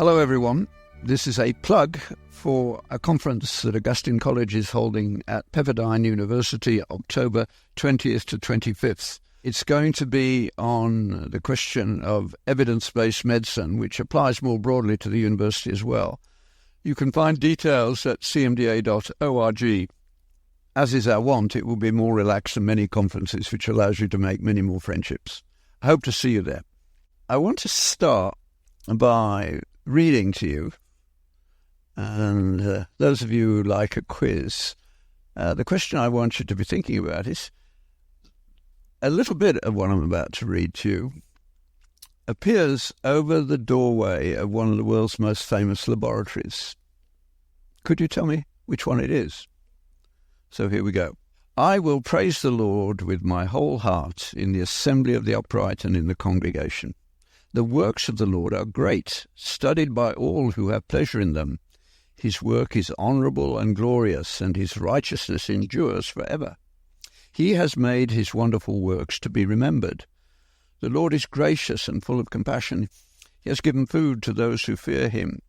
Hello everyone, this is a plug for a conference that Augustine College is holding at Pepperdine University, October 20th to 25th. It's going to be on the question of evidence-based medicine, which applies more broadly to the university as well. You can find details at cmda.org. As is our wont, it will be more relaxed than many conferences, which allows you to make many more friendships. I hope to see you there. I want to start by reading to you, and those of you who like a quiz, the question I want you to be thinking about is a little bit of what I'm about to read to you appears over the doorway of one of the world's most famous laboratories. Could you tell me which one it is? So here we go. I will praise the Lord with my whole heart in the assembly of the upright and in the congregation. The works of the Lord are great, studied by all who have pleasure in them. His work is honourable and glorious, and his righteousness endures forever. He has made his wonderful works to be remembered. The Lord is gracious and full of compassion. He has given food to those who fear him.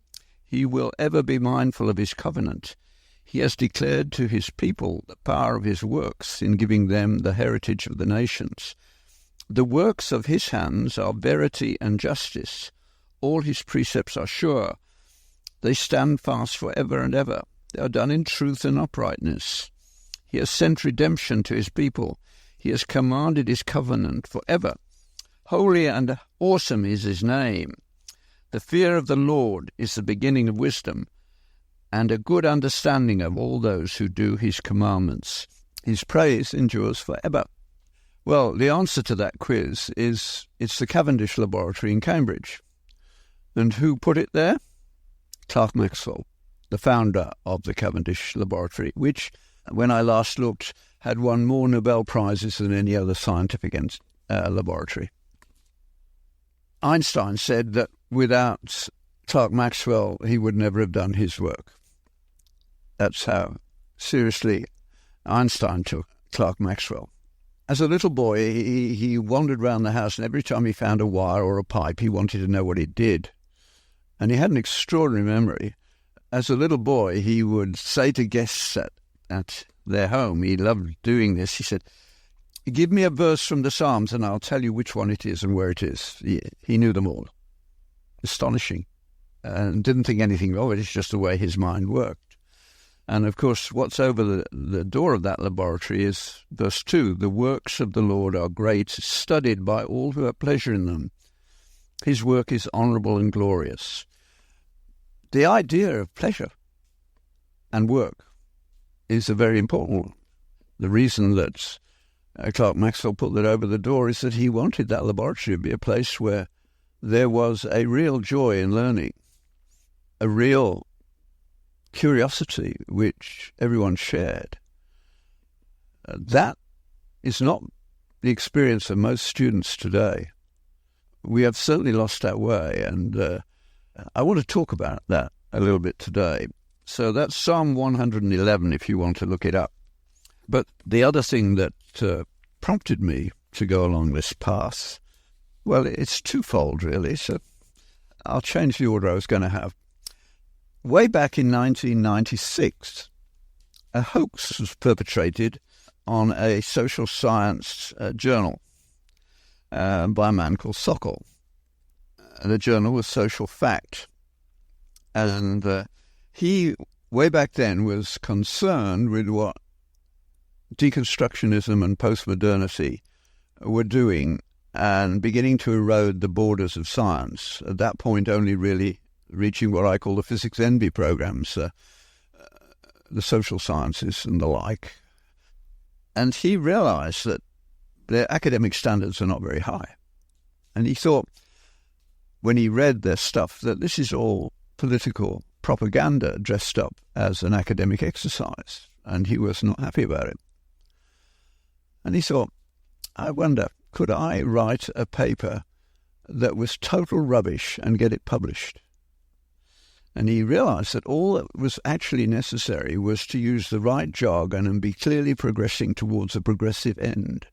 He will ever be mindful of his covenant. He has declared to his people the power of his works in giving them the heritage of the nations. The works of his hands are verity and justice. All his precepts are sure. They stand fast for ever and ever. They are done in truth and uprightness. He has sent redemption to his people. He has commanded his covenant for ever. Holy and awesome is his name. The fear of the Lord is the beginning of wisdom, and a good understanding of all those who do his commandments. His praise endures forever. Well, the answer to that quiz is it's the Cavendish laboratory in Cambridge. And who put it there? Clerk Maxwell, the founder of the Cavendish laboratory, which, when I last looked, had won more Nobel Prizes than any other scientific laboratory. Einstein said that without Clerk Maxwell, he would never have done his work. That's how seriously Einstein took Clerk Maxwell. As a little boy, he wandered around the house, and every time he found a wire or a pipe, he wanted to know what it did. And he had an extraordinary memory. As a little boy, he would say to guests at their home, he loved doing this, he said, "Give me a verse from the Psalms and I'll tell you which one it is and where it is." He knew them all. Astonishing. And didn't think anything of it. It's just the way his mind worked. And, of course, what's over the door of that laboratory is verse 2. The works of the Lord are great, studied by all who have pleasure in them. His work is honourable and glorious. The idea of pleasure and work is a very important one. The reason that Clerk Maxwell put that over the door is that he wanted that laboratory to be a place where there was a real joy in learning, a real curiosity which everyone shared. That is not the experience of most students today. We have certainly lost our way, and I want to talk about that a little bit today. So that's Psalm 111 if you want to look it up. But the other thing that prompted me to go along this path, well, it's twofold really, so I'll change the order I was going to have. Way back in 1996, a hoax was perpetrated on a social science journal by a man called Sokal. The journal was Social Fact. And he, way back then, was concerned with what deconstructionism and postmodernity were doing and beginning to erode the borders of science. At that point, only really reaching what I call the physics envy programs, the social sciences and the like. And he realized that their academic standards are not very high. And he thought, when he read their stuff, that this is all political propaganda dressed up as an academic exercise. And he was not happy about it. And he thought, I wonder, could I write a paper that was total rubbish and get it published? And he realized that all that was actually necessary was to use the right jargon and be clearly progressing towards a progressive end.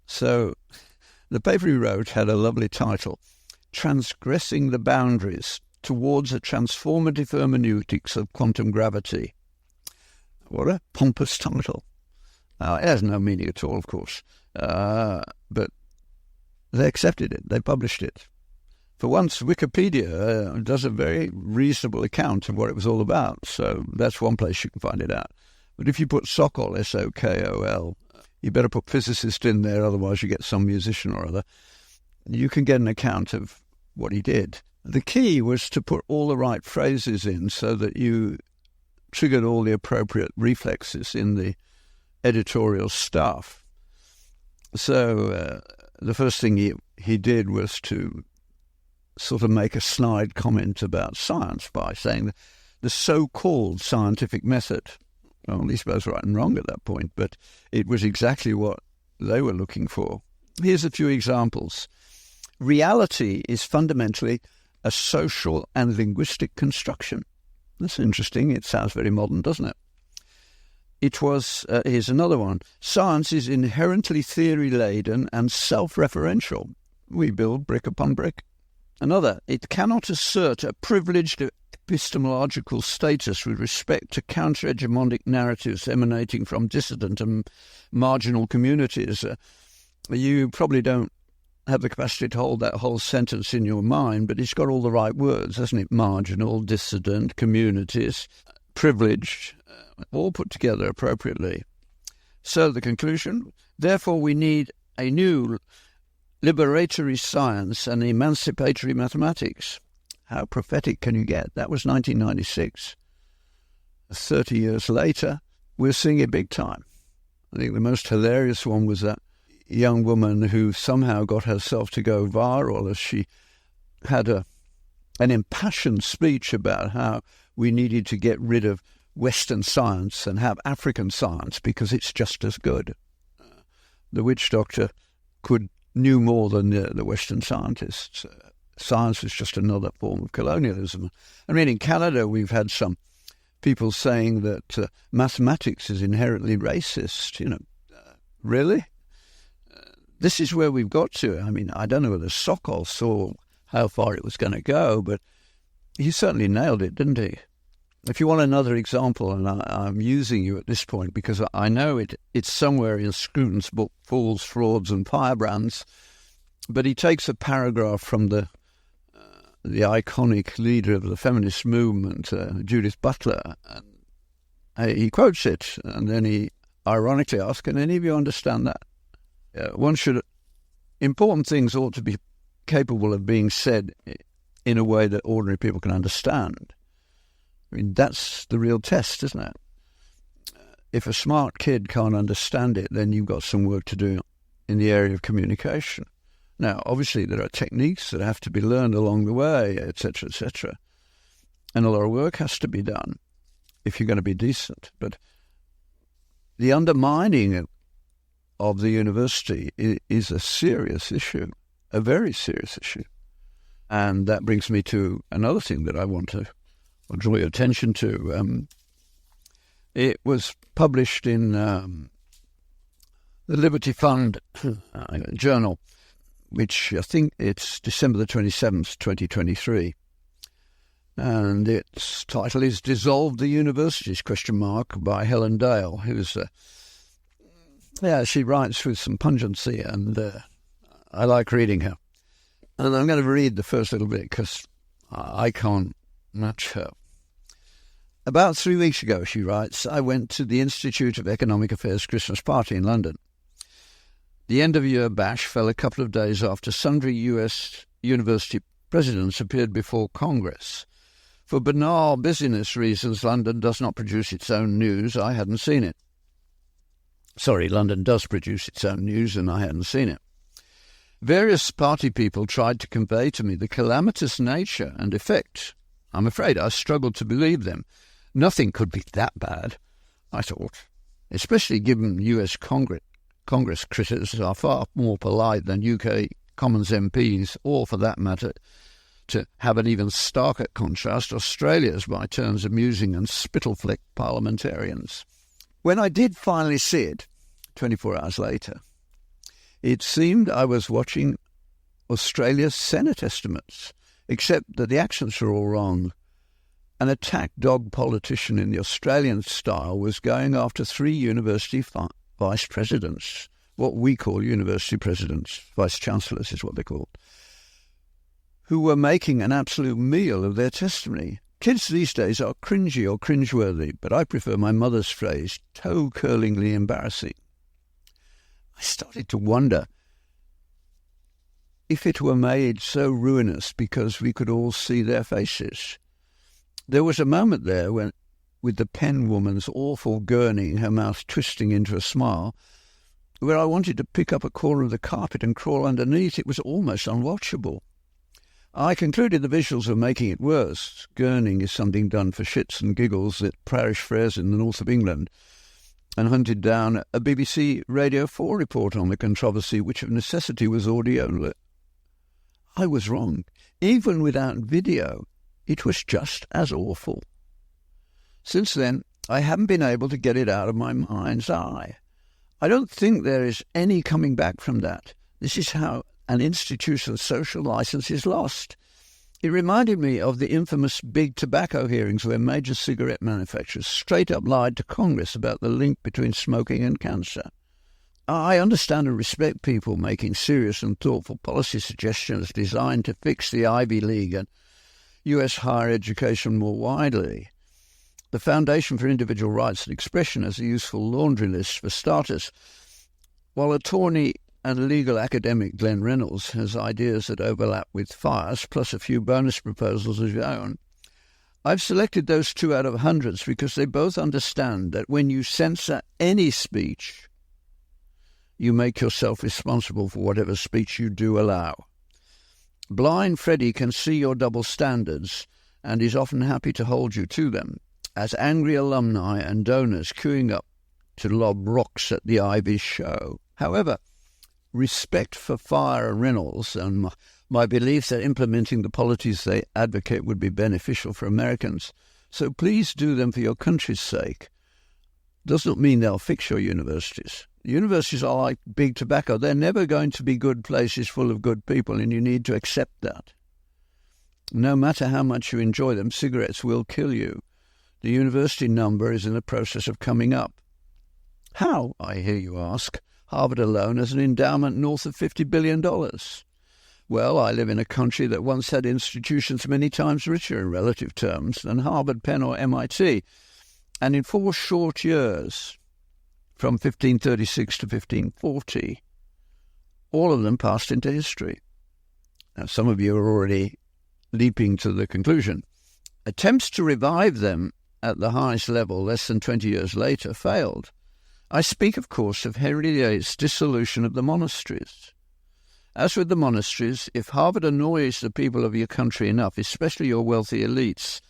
So the paper he wrote had a lovely title, Transgressing the Boundaries towards a transformative hermeneutics of quantum gravity. What a pompous title. It has no meaning at all, of course, but they accepted it. They published it. For once, Wikipedia does a very reasonable account of what it was all about, so that's one place you can find it out. But if you put Sokal, S-O-K-O-L, you better put physicist in there, otherwise you get some musician or other. You can get an account of what he did. The key was to put all the right phrases in so that you triggered all the appropriate reflexes in the editorial staff. So the first thing he did was to sort of make a snide comment about science by saying that the so-called scientific method, well, at least both right and wrong at that point, but it was exactly what they were looking for. Here's a few examples. Reality is fundamentally a social and linguistic construction. That's interesting. It sounds very modern, doesn't it? It was, here's another one. Science is inherently theory-laden and self-referential. We build brick upon brick. Another, it cannot assert a privileged epistemological status with respect to counter-hegemonic narratives emanating from dissident and marginal communities. You probably don't have the capacity to hold that whole sentence in your mind, but it's got all the right words, hasn't it? Marginal, dissident, communities, privileged, all put together appropriately. So the conclusion, therefore we need a new liberatory science and emancipatory mathematics. How prophetic can you get? That was 1996. 30 years later, we're seeing it big time. I think the most hilarious one was that young woman who somehow got herself to go viral as she had an impassioned speech about how we needed to get rid of Western science and have African science because it's just as good. The witch doctor knew more than the Western scientists. Science was just another form of colonialism. I mean, in Canada, we've had some people saying that mathematics is inherently racist. Really? This is where we've got to. I mean, I don't know whether Sokal saw how far it was going to go, but he certainly nailed it, didn't he? If you want another example, and I'm using you at this point because I know it's somewhere in Scruton's book, Fools, Frauds and Firebrands, but he takes a paragraph from the iconic leader of the feminist movement, Judith Butler, and he quotes it, and then he ironically asks, can any of you understand that? Important things ought to be capable of being said in a way that ordinary people can understand. I mean, that's the real test, isn't it? If a smart kid can't understand it, then you've got some work to do in the area of communication. Now, obviously, there are techniques that have to be learned along the way, etc., etc. And a lot of work has to be done if you're going to be decent. But the undermining of the university is a serious issue, a very serious issue. And that brings me to another thing that I want to draw your attention to. It was published in the Liberty Fund journal, which I think it's December the 27th, 2023. And its title is Dissolved the Universities, ? By Helen Dale, who's, she writes with some pungency, and I like reading her. And I'm going to read the first little bit because I can't match her. About 3 weeks ago, she writes, I went to the Institute of Economic Affairs Christmas party in London. The end-of-year bash fell a couple of days after sundry US university presidents appeared before Congress. For banal business reasons, London does not produce its own news. I hadn't seen it. Sorry, London does produce its own news, and I hadn't seen it. Various party people tried to convey to me the calamitous nature and effect. I'm afraid I struggled to believe them. Nothing could be that bad, I thought, especially given US Congress critters are far more polite than UK Commons MPs, or, for that matter, to have an even starker contrast, Australia's by turns amusing and spittle-flecked parliamentarians. When I did finally see it, 24 hours later, it seemed I was watching Australia's Senate estimates. except that the accents are all wrong. An attack dog politician in the Australian style was going after 3 university vice presidents, what we call university presidents, vice-chancellors is what they're called, who were making an absolute meal of their testimony. Kids these days are cringy or cringeworthy, but I prefer my mother's phrase, toe-curlingly embarrassing. I started to wonder if it were made so ruinous because we could all see their faces. There was a moment there when, with the pen woman's awful gurning, her mouth twisting into a smile, where I wanted to pick up a corner of the carpet and crawl underneath. It was almost unwatchable. I concluded the visuals were making it worse. Gurning is something done for shits and giggles at parish fairs in the north of England, and hunted down a BBC Radio 4 report on the controversy, which of necessity was audio. I was wrong. Even without video, it was just as awful. Since then, I haven't been able to get it out of my mind's eye. I don't think there is any coming back from that. This is how an institution's social license is lost. It reminded me of the infamous big tobacco hearings where major cigarette manufacturers straight up lied to Congress about the link between smoking and cancer. I understand and respect people making serious and thoughtful policy suggestions designed to fix the Ivy League and US higher education more widely. The Foundation for Individual Rights and Expression has a useful laundry list for starters, while attorney and legal academic Glenn Reynolds has ideas that overlap with FIRE's, plus a few bonus proposals of his own. I've selected those 2 out of hundreds because they both understand that when you censor any speech, you make yourself responsible for whatever speech you do allow. Blind Freddy can see your double standards and is often happy to hold you to them, as angry alumni and donors queuing up to lob rocks at the Ivy's show. However, respect for Fire and Reynolds and my belief that implementing the policies they advocate would be beneficial for Americans, so please do them for your country's sake, does not mean they'll fix your universities. Universities are like big tobacco. They're never going to be good places full of good people, and you need to accept that. No matter how much you enjoy them, cigarettes will kill you. The university number is in the process of coming up. How, I hear you ask? Harvard alone has an endowment north of $50 billion. Well, I live in a country that once had institutions many times richer in relative terms than Harvard, Penn or MIT. And in 4 short years, from 1536 to 1540, all of them passed into history. Now, some of you are already leaping to the conclusion. Attempts to revive them at the highest level less than 20 years later failed. I speak, of course, of Henry VIII's dissolution of the monasteries. As with the monasteries, if Harvard annoys the people of your country enough, especially your wealthy elites,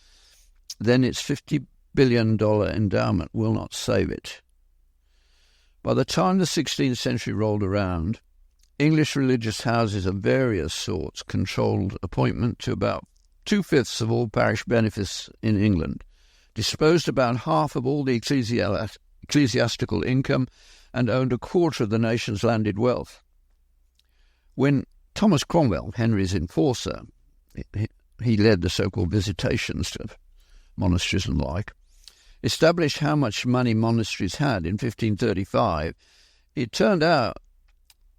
then its $50 billion endowment will not save it. By the time the 16th century rolled around, English religious houses of various sorts controlled appointment to about 2/5 of all parish benefices in England, disposed about half of all the ecclesiastical income, and owned 1/4 of the nation's landed wealth. When Thomas Cromwell, Henry's enforcer, he led the so-called visitations to monasteries and like, established how much money monasteries had in 1535, it turned out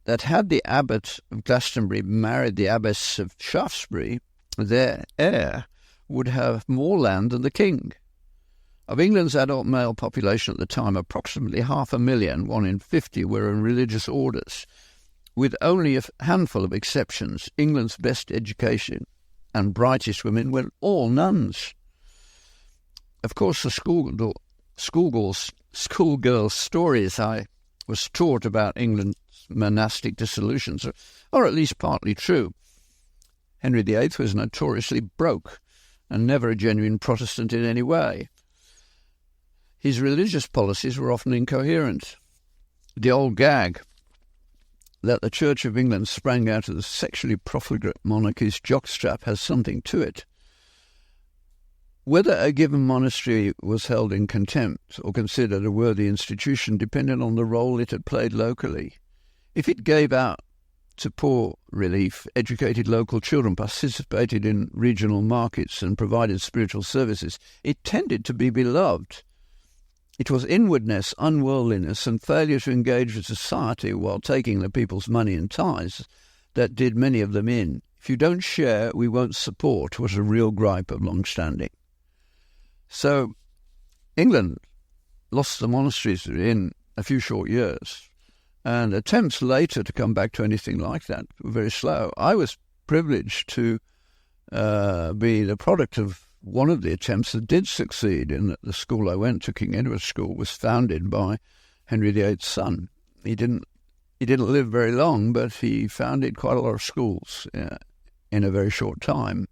that had the abbot of Glastonbury married the abbess of Shaftesbury, their heir would have more land than the king. Of England's adult male population at the time, approximately 500,000, 1 in 50, were in religious orders. With only a handful of exceptions, England's best education and brightest women were all nuns. Of course, the schoolgirl stories I was taught about England's monastic dissolutions are at least partly true. Henry VIII was notoriously broke and never a genuine Protestant in any way. His religious policies were often incoherent. The old gag that the Church of England sprang out of the sexually profligate monarchy's jockstrap has something to it. Whether a given monastery was held in contempt or considered a worthy institution depended on the role it had played locally. If it gave out to poor relief, educated local children, participated in regional markets and provided spiritual services. It tended to be beloved. It was inwardness, unworldliness, and failure to engage with society while taking the people's money and tithes that did many of them in. If you don't share, we won't support, was a real gripe of long standing. So England lost the monasteries in a few short years, and attempts later to come back to anything like that were very slow. I was privileged to be the product of one of the attempts that did succeed, in that the school I went to, King Edward's School, was founded by Henry VIII's son. He didn't live very long, but he founded quite a lot of schools in a very short time,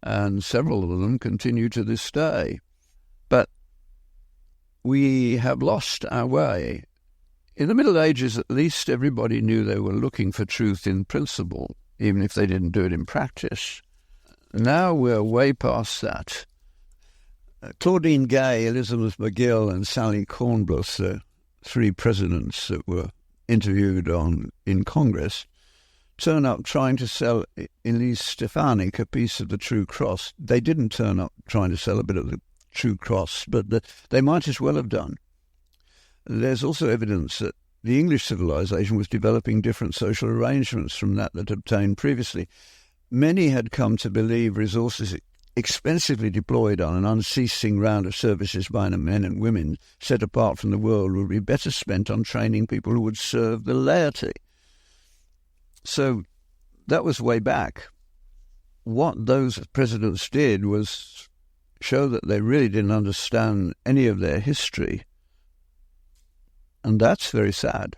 and several of them continue to this day. But we have lost our way. In the Middle Ages, at least, everybody knew they were looking for truth in principle, even if they didn't do it in practice. Now we're way past that. Claudine Gay, Elizabeth McGill, and Sally Cornbluth, the three presidents that were interviewed in Congress, turn up trying to sell Elise Stefanik a piece of the True Cross. They didn't turn up trying to sell a bit of the True Cross, but they might as well have done. There's also evidence that the English civilization was developing different social arrangements from that obtained previously. Many had come to believe resources expensively deployed on an unceasing round of services by men and women set apart from the world would be better spent on training people who would serve the laity. So that was way back. What those presidents did was show that they really didn't understand any of their history. And that's very sad.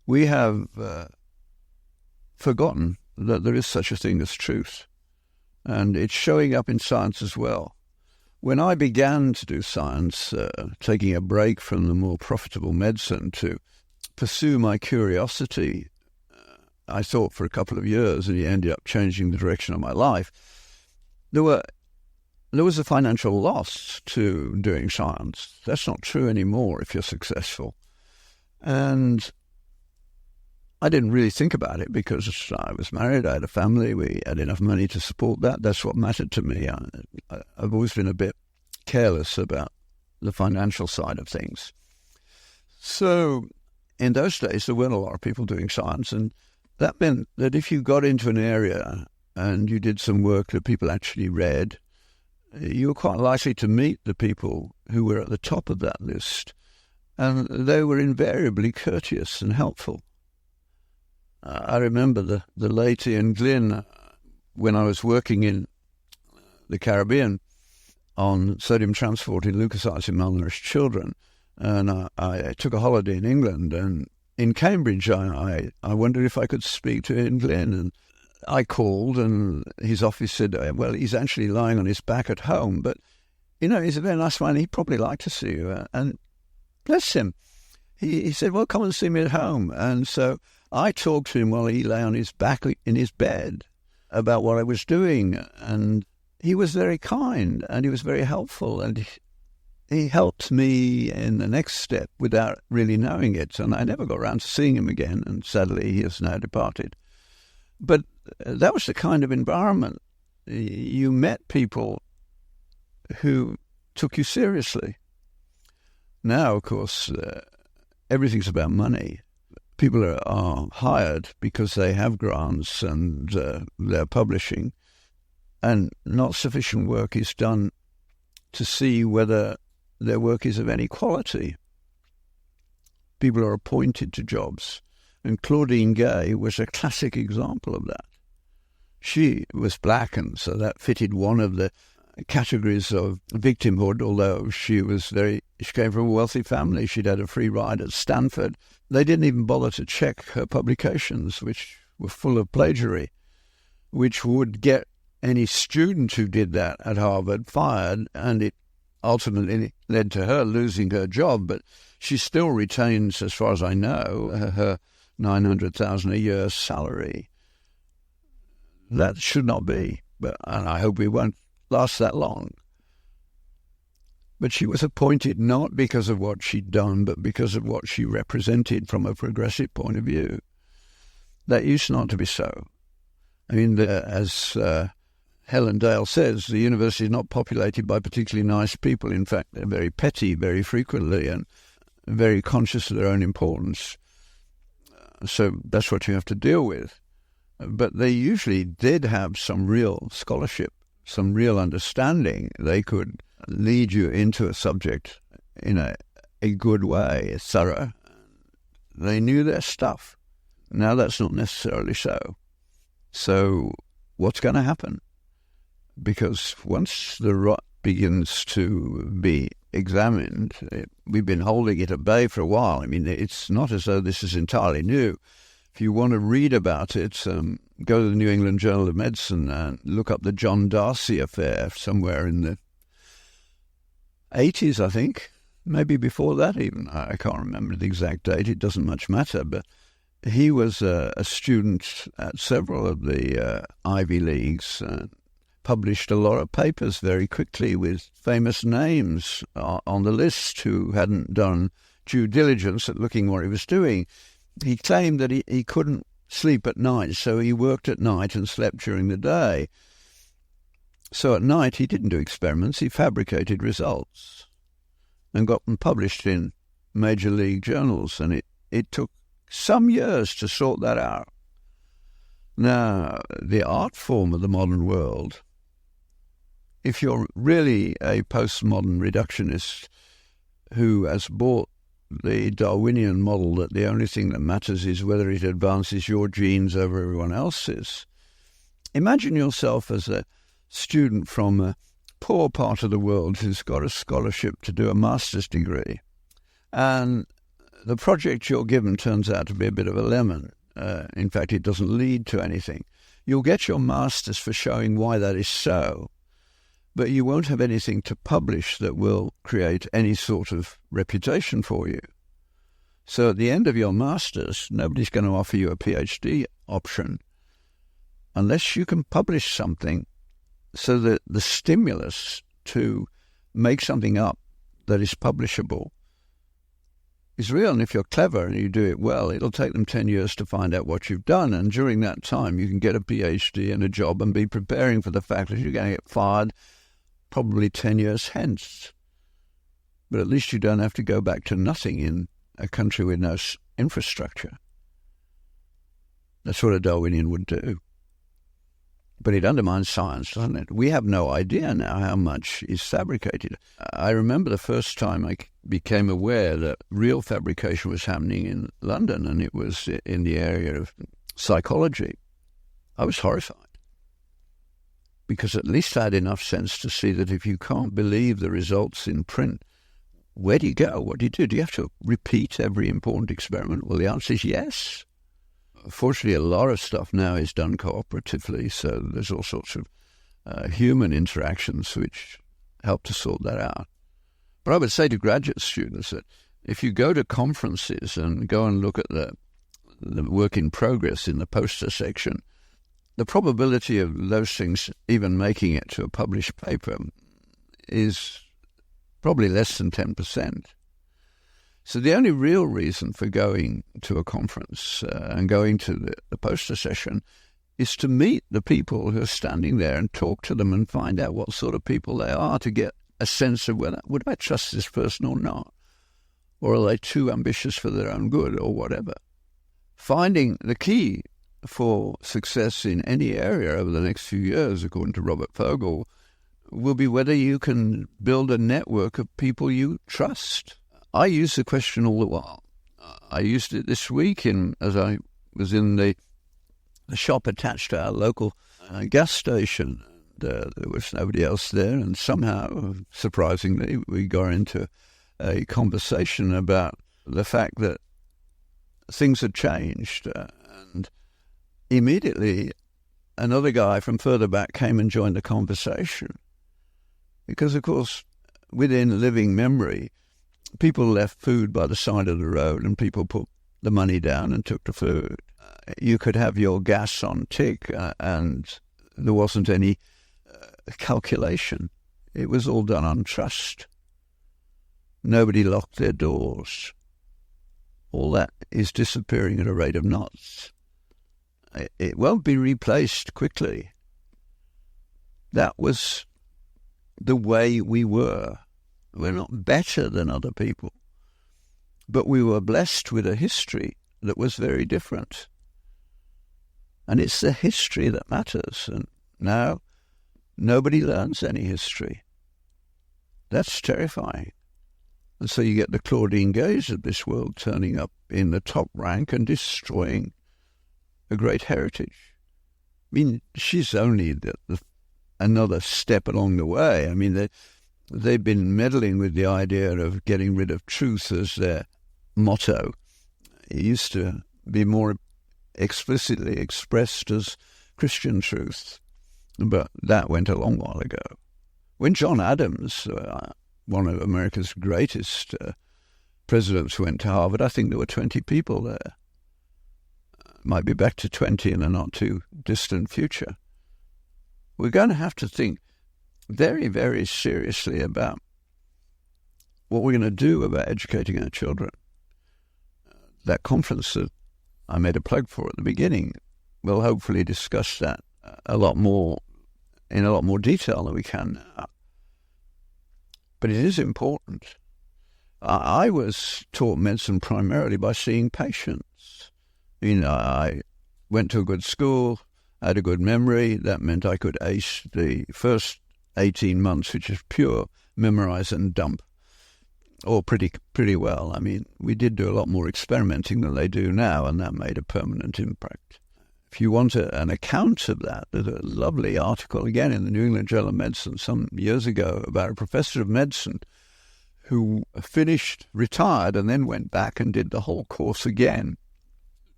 We have forgotten that there is such a thing as truth. And it's showing up in science as well. When I began to do science, taking a break from the more profitable medicine to pursue my curiosity, I thought for a couple of years, and it ended up changing the direction of my life, there was a financial loss to doing science. That's not true anymore if you're successful. And I didn't really think about it because I was married, I had a family, we had enough money to support that. That's what mattered to me. I've always been a bit careless about the financial side of things. So in those days, there weren't a lot of people doing science, and that meant that if you got into an area and you did some work that people actually read, you were quite likely to meet the people who were at the top of that list, and they were invariably courteous and helpful. I remember the late Ian Glynn, when I was working in the Caribbean on sodium transport in leukocytes in malnourished children, and I took a holiday in England, and in Cambridge I wondered if I could speak to Ian Glynn, and I called, and his office said, well, he's actually lying on his back at home, but, he's a very nice man. He'd probably like to see you. And bless him, he said, well, come and see me at home. And so I talked to him while he lay on his back in his bed about what I was doing. And he was very kind, and he was very helpful. And he helped me in the next step without really knowing it. And I never got around to seeing him again. And sadly, he has now departed. But that was the kind of environment. You met people who took you seriously. Now, of course, everything's about money. People are hired because they have grants and they're publishing, and not sufficient work is done to see whether their work is of any quality. People are appointed to jobs. And Claudine Gay was a classic example of that. She was black, and so that fitted one of the categories of victimhood, although she came from a wealthy family. She'd had a free ride at Stanford. They didn't even bother to check her publications, which were full of plagiary, which would get any student who did that at Harvard fired, and it ultimately led to her losing her job. But she still retains, as far as I know, her $900,000 a year salary. That should not be, and I hope we won't last that long. But she was appointed not because of what she'd done, but because of what she represented from a progressive point of view. That used not to be so. I mean, as Helen Dale says, the university is not populated by particularly nice people. In fact, they're very petty very frequently and very conscious of their own importance. So that's what you have to deal with. But they usually did have some real scholarship, some real understanding. They could lead you into a subject in a good way, thorough. They knew their stuff. Now that's not necessarily so. So what's going to happen? Because once the rot begins to be examined, we've been holding it at bay for a while. I mean, it's not as though this is entirely new. If you want to read about it, go to the New England Journal of Medicine and look up the John Darcy affair somewhere in the 80s, I think. Maybe before that even. I can't remember the exact date. It doesn't much matter. But he was a student at several of the Ivy Leagues, published a lot of papers very quickly with famous names on the list who hadn't done due diligence at looking what he was doing. He claimed that he couldn't sleep at night, so he worked at night and slept during the day. So at night he didn't do experiments, he fabricated results and got them published in major league journals, and it took some years to sort that out. Now, the art form of the modern world, if you're really a postmodern reductionist who has bought the Darwinian model that the only thing that matters is whether it advances your genes over everyone else's, imagine yourself as a student from a poor part of the world who's got a scholarship to do a master's degree, and the project you're given turns out to be a bit of a lemon. In fact, it doesn't lead to anything. You'll get your master's for showing why that is so, but you won't have anything to publish that will create any sort of reputation for you. So at the end of your master's, nobody's going to offer you a PhD option unless you can publish something, so that the stimulus to make something up that is publishable is real. And if you're clever and you do it well, it'll take them 10 years to find out what you've done. And during that time, you can get a PhD and a job and be preparing for the fact that you're going to get fired probably 10 years hence. But at least you don't have to go back to nothing in a country with no infrastructure. That's what a Darwinian would do. But it undermines science, doesn't it? We have no idea now how much is fabricated. I remember the first time I became aware that real fabrication was happening in London, and it was in the area of psychology. I was horrified, because at least I had enough sense to see that if you can't believe the results in print, where do you go? What do you do? Do you have to repeat every important experiment? Well, the answer is yes. Fortunately, a lot of stuff now is done cooperatively, so there's all sorts of human interactions which help to sort that out. But I would say to graduate students that if you go to conferences and go and look at the work in progress in the poster section, the probability of those things even making it to a published paper is probably less than 10%. So the only real reason for going to a conference and going to the poster session is to meet the people who are standing there and talk to them and find out what sort of people they are, to get a sense of whether, would I trust this person or not? Or are they too ambitious for their own good or whatever? Finding the key for success in any area over the next few years, according to Robert Fogel, will be whether you can build a network of people you trust. I use the question all the while. I used it this week as I was in the shop attached to our local gas station. There was nobody else there, and somehow, surprisingly, we got into a conversation about the fact that things had changed. And immediately, another guy from further back came and joined the conversation. Because, of course, within living memory, people left food by the side of the road and people put the money down and took the food. You could have your gas on tick and there wasn't any calculation. It was all done on trust. Nobody locked their doors. All that is disappearing at a rate of knots. it won't be replaced quickly. That was the way we were. We're not better than other people, but we were blessed with a history that was very different. And it's the history that matters. And now nobody learns any history. That's terrifying. And so you get the Claudine Gays of this world turning up in the top rank and destroying a great heritage. I mean, she's only another step along the way. I mean, they've been meddling with the idea of getting rid of truth as their motto. It used to be more explicitly expressed as Christian truth, but that went a long while ago. When John Adams, one of America's greatest presidents, went to Harvard, I think there were 20 people there. Might be back to 20 in a not too distant future. We're going to have to think very, very seriously about what we're going to do about educating our children. That conference that I made a plug for at the beginning will hopefully discuss that in a lot more detail than we can now. But it is important. I was taught medicine primarily by seeing patients. You know, I went to a good school, had a good memory. That meant I could ace the first 18 months, which is pure memorize and dump, or pretty well. I mean, we did do a lot more experimenting than they do now, and that made a permanent impact. If you want an account of that, there's a lovely article, again, in the New England Journal of Medicine some years ago about a professor of medicine who retired, and then went back and did the whole course again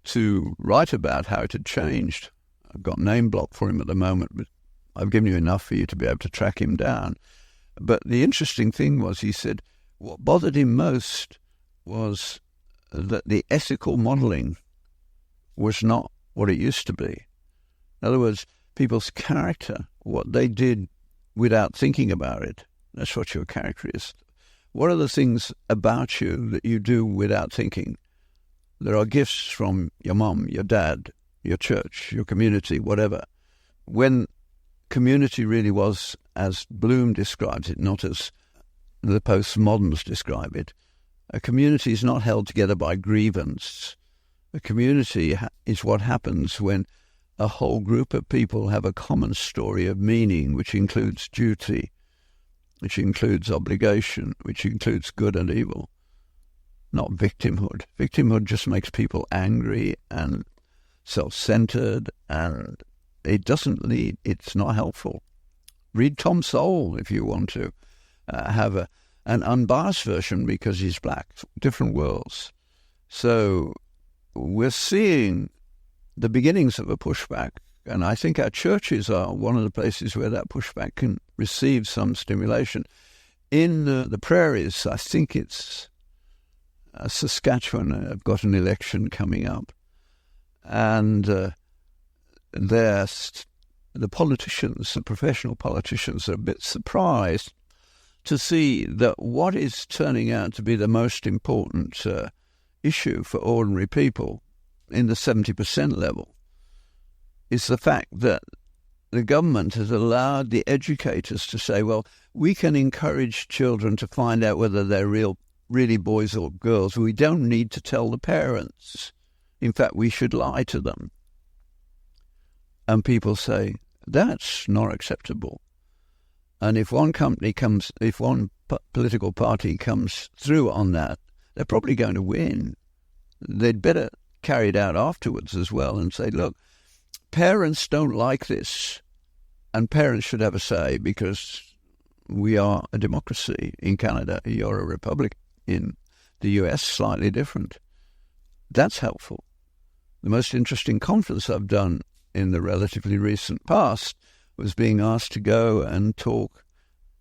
to write about how it had changed. I've got name block for him at the moment, but I've given you enough for you to be able to track him down. But the interesting thing was, he said, what bothered him most was that the ethical modelling was not what it used to be. In other words, people's character, what they did without thinking about it, that's what your character is. What are the things about you that you do without thinking? There are gifts from your mom, your dad, your church, your community, whatever. When community really was, as Bloom describes it, not as the postmoderns describe it, a community is not held together by grievance. A community is what happens when a whole group of people have a common story of meaning, which includes duty, which includes obligation, which includes good and evil, not victimhood. Victimhood just makes people angry and self-centered, and it's not helpful. Read Tom Sowell if you want to have an unbiased version, because he's black. Different worlds. So we're seeing the beginnings of a pushback, and I think our churches are one of the places where that pushback can receive some stimulation. In the prairies, I think it's Saskatchewan, have got an election coming up, and the politicians, the professional politicians, are a bit surprised to see that what is turning out to be the most important issue for ordinary people in the 70% level is the fact that the government has allowed the educators to say, well, we can encourage children to find out whether they're really boys or girls. We don't need to tell the parents. In fact, we should lie to them. And people say, that's not acceptable. And if one political party comes through on that, they're probably going to win. They'd better carry it out afterwards as well and say, look, parents don't like this, and parents should have a say, because we are a democracy in Canada. You're a republic in the US, slightly different. That's helpful. The most interesting conference I've done in the relatively recent past was being asked to go and talk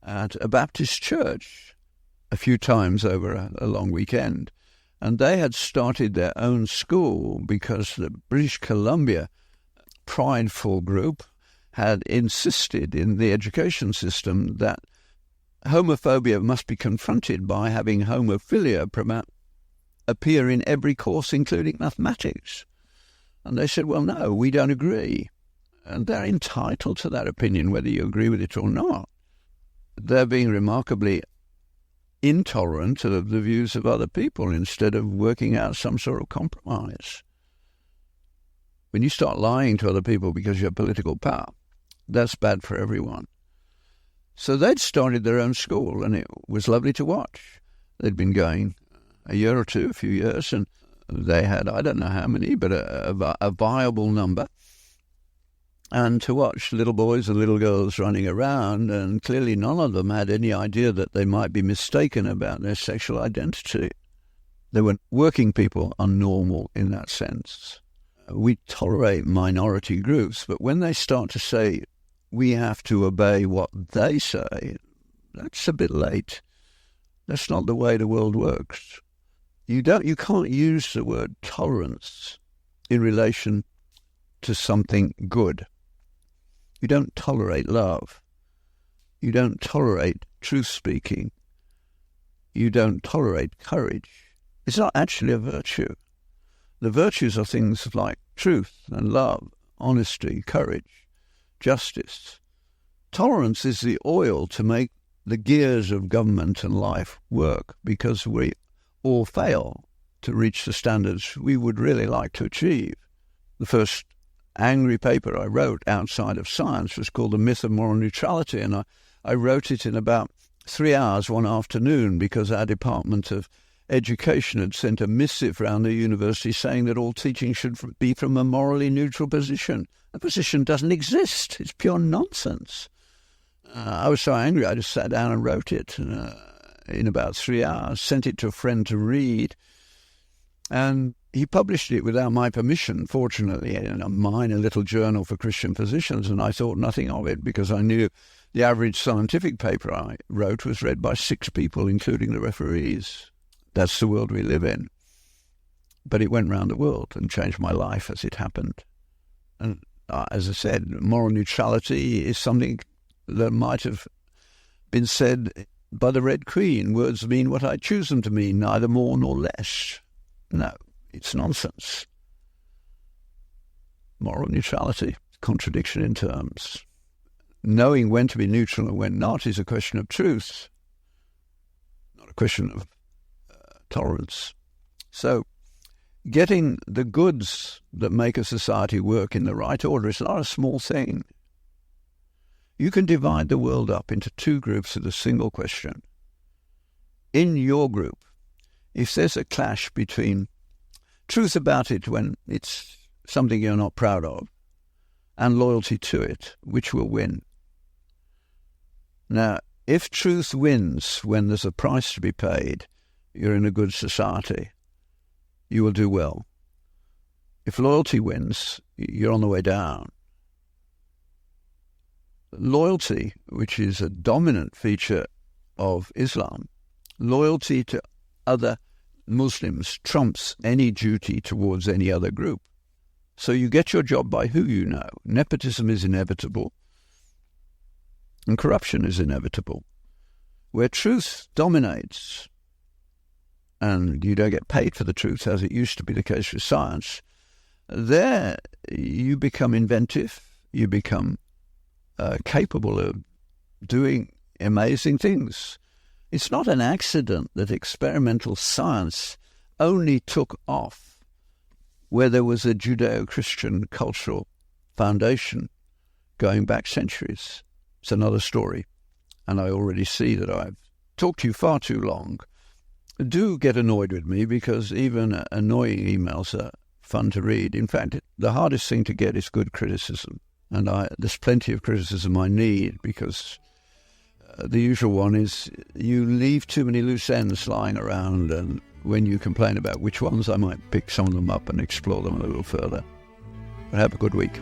at a Baptist church a few times over a long weekend. And they had started their own school because the British Columbia prideful group had insisted in the education system that homophobia must be confronted by having homophilia appear in every course, including mathematics. And they said, well, no, we don't agree. And they're entitled to that opinion, whether you agree with it or not. They're being remarkably intolerant of the views of other people instead of working out some sort of compromise. When you start lying to other people because you have political power, that's bad for everyone. So they'd started their own school, and it was lovely to watch. They'd been going a year or two, a few years, and they had, I don't know how many, but a viable number. And to watch little boys and little girls running around, and clearly none of them had any idea that they might be mistaken about their sexual identity. They were working people are normal in that sense. We tolerate minority groups, but when they start to say we have to obey what they say, that's a bit late. That's not the way the world works. You can't use the word tolerance in relation to something good. You don't tolerate love. You don't tolerate truth-speaking. You don't tolerate courage. It's not actually a virtue. The virtues are things like truth and love, honesty, courage, justice. Tolerance is the oil to make the gears of government and life work, because we all fail to reach the standards we would really like to achieve. The first angry paper I wrote outside of science was called The Myth of Moral Neutrality, and I wrote it in about 3 hours one afternoon because our Department of Education had sent a missive around the university saying that all teaching should be from a morally neutral position. The position doesn't exist. It's pure nonsense. I was so angry I just sat down and wrote it in about 3 hours, sent it to a friend to read, and he published it without my permission, fortunately, in a minor little journal for Christian physicians, and I thought nothing of it because I knew the average scientific paper I wrote was read by 6 people, including the referees. That's the world we live in. But it went round the world and changed my life as it happened. And as I said, moral neutrality is something that might have been said by the Red Queen. Words mean what I choose them to mean, neither more nor less. No, it's nonsense. Moral neutrality, contradiction in terms. Knowing when to be neutral and when not is a question of truth, not a question of tolerance. So getting the goods that make a society work in the right order is not a small thing. You can divide the world up into 2 groups with a single question. In your group, if there's a clash between truth about it when it's something you're not proud of and loyalty to it, which will win? Now, if truth wins when there's a price to be paid, you're in a good society. You will do well. If loyalty wins, you're on the way down. Loyalty, which is a dominant feature of Islam, loyalty to other Muslims trumps any duty towards any other group. So you get your job by who you know. Nepotism is inevitable, and corruption is inevitable. Where truth dominates, and you don't get paid for the truth, as it used to be the case with science, there you become inventive, you become capable of doing amazing things. It's not an accident that experimental science only took off where there was a Judeo-Christian cultural foundation going back centuries. It's another story, and I already see that I've talked to you far too long. Do get annoyed with me, because even annoying emails are fun to read. In fact, the hardest thing to get is good criticism, and there's plenty of criticism I need, because the usual one is you leave too many loose ends lying around, and when you complain about which ones, I might pick some of them up and explore them a little further. But have a good week.